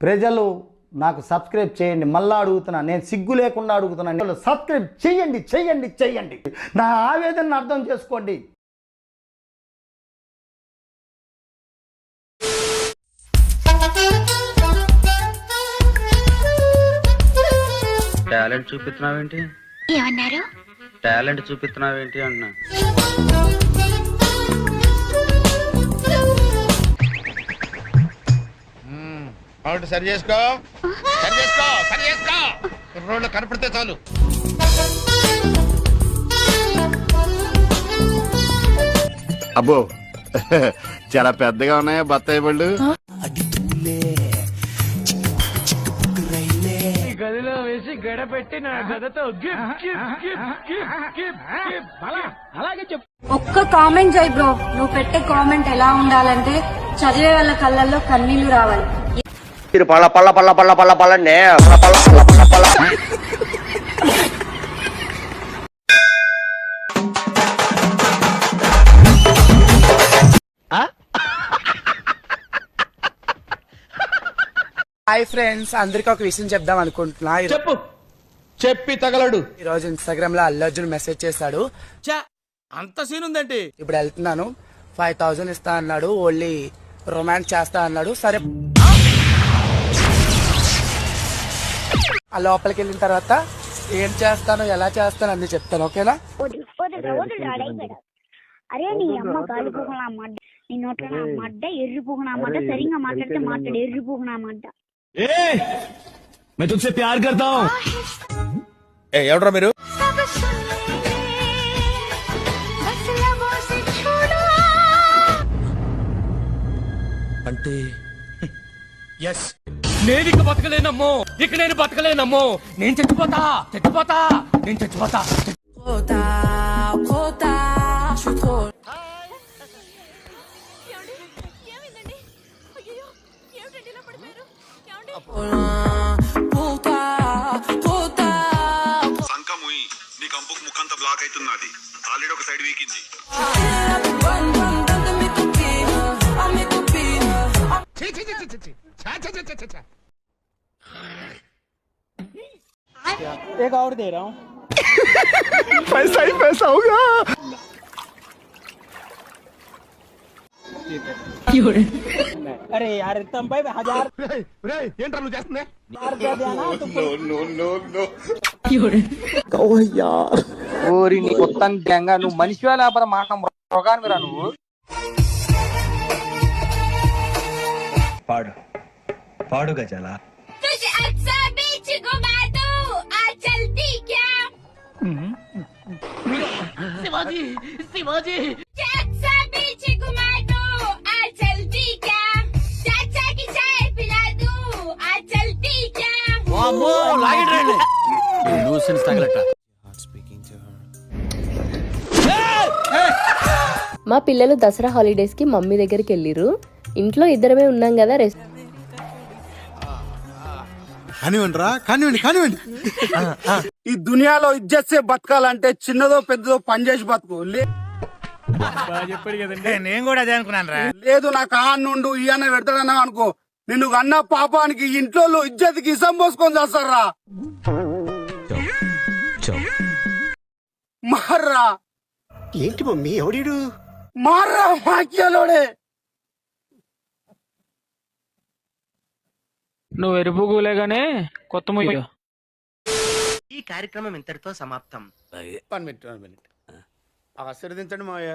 ప్రజలు నాకు సబ్స్క్రైబ్ చేయండి. మళ్ళా అడుగుతున్నా, నేను సిగ్గు లేకుండా అడుగుతున్నాను. సబ్స్క్రైబ్ చేయండి చేయండి చేయండి. నా ఆవేదనను అర్థం చేసుకోండి. టాలెంట్ చూపిస్తున్నావేంటి? ఏమన్నారు? టాలెంట్ చూపిస్తున్నావేంటి అన్నా. అవును, సరి చేసుకో సరి చేసుకో సరి చేసుకో. రోడ్లు కనపడితే చాలు. అబ్బో చాలా పెద్దగా ఉన్నాయా బత్తాయి పళ్ళు? గదిలో వేసి గడపెట్టి నా గదతో అలాగే చెప్పు. ఒక్క కామెంట్ చేయి బ్రో. నువ్వు పెట్టే కామెంట్ ఎలా ఉండాలంటే చదివే వాళ్ళ కళ్ళల్లో కన్నీళ్లు రావాలి. పళ్ళ పళ్ళ పళ్ళ పళ్ళ పళ్ళ పళ్ళండి పళ్ళ పళ్ళ పళ్ళ పళ్ళ పళ్ళ. హాయ్ ఫ్రెండ్స్, అందరికి ఒక విషయం చెప్దాం అనుకుంటున్నా. చెప్పు, చెప్పి తగలడు. ఈ రోజు ఇన్స్టాగ్రామ్ లో అల్లు అర్జున్ మెసేజ్ చేశాడు. అంత సీన్ ఉందండి. ఇప్పుడు వెళ్తున్నాను, 5000 ఇస్తా అన్నాడు, ఓన్లీ రొమాన్స్ చేస్తా అన్నాడు. సరే, ఆ లోపలికి వెళ్ళిన తర్వాత ఏం చేస్తాను ఎలా చేస్తాను అన్ని చెప్తాను. ఓకేనా? అరే నీ అమ్మ గాలి పూకునా మడ్డ, నీ నోట్ల నా మడ్డ, ఎర్రి పూకునా మడ్డ, సరిగా మాట్లాడితే మాట్లాడు, ఎర్రి పూకునా మడ్డ. मैं तुझसे प्यार करता हूँ. ఎవడరా మీరు? అంటే ఎస్, నేను ఇక బతకలేనమ్మో, ఇక నేను బతకలేనమ్మో, నేను చచ్చిపోతా చచ్చిపోతా నేను చచ్చిపోతా. సంకముయి నీ కంపుకు ముఖంతా బ్లాక్ అవుతున్నది. ఆల్రెడీ ఒక సైడ్ వీకింది. एक और दे रहा हूँ. पैसा ही पैसा होगा. अरे यार तुम भाई 1000 ఏంట్రా నువ్వు చేస్తుంది? ఓరి నీ మొత్తం గ్యాంగా నువ్వు మనిషివా లేకపోతే మాట మృగానివిరా నువ్వు? పాడు పాడు గజాల. శివాజీ శివాజీ మా పిల్లలు దసరా హాలిడేస్ కి మమ్మీ దగ్గరికి వెళ్ళిరు. ఇంట్లో ఇద్దరమే ఉన్నాం కదా, కానివ్వండి. ఈ దునియాలో ఇజ్జత్ సే బతకాలంటే చిన్నదో పెద్దదో పని చేసి బతుకు. చెప్పాడు కదండి. నేను కూడా అదే అనుకున్నాను రా. లేదు నాకు ఆ నుండు ఈ అన్న పెడతాడన్నా అనుకో, నిన్ను అన్న పాపానికి ఇంట్లో ఇజ్జత్కి ఇసం పోసుకొని చేస్తారా. మార్రా. ఏంటి మమ్మీ ఎవడీడు? మార్రా వాక్యాలోడే. నువ్వు ఎరుపుగులేగానే కొత్త ముయ్య. ఈ కార్యక్రమం ఇంతటితో సమాప్తం. 1 మినిట్ ఆశీర్వదించండి మావయ్య.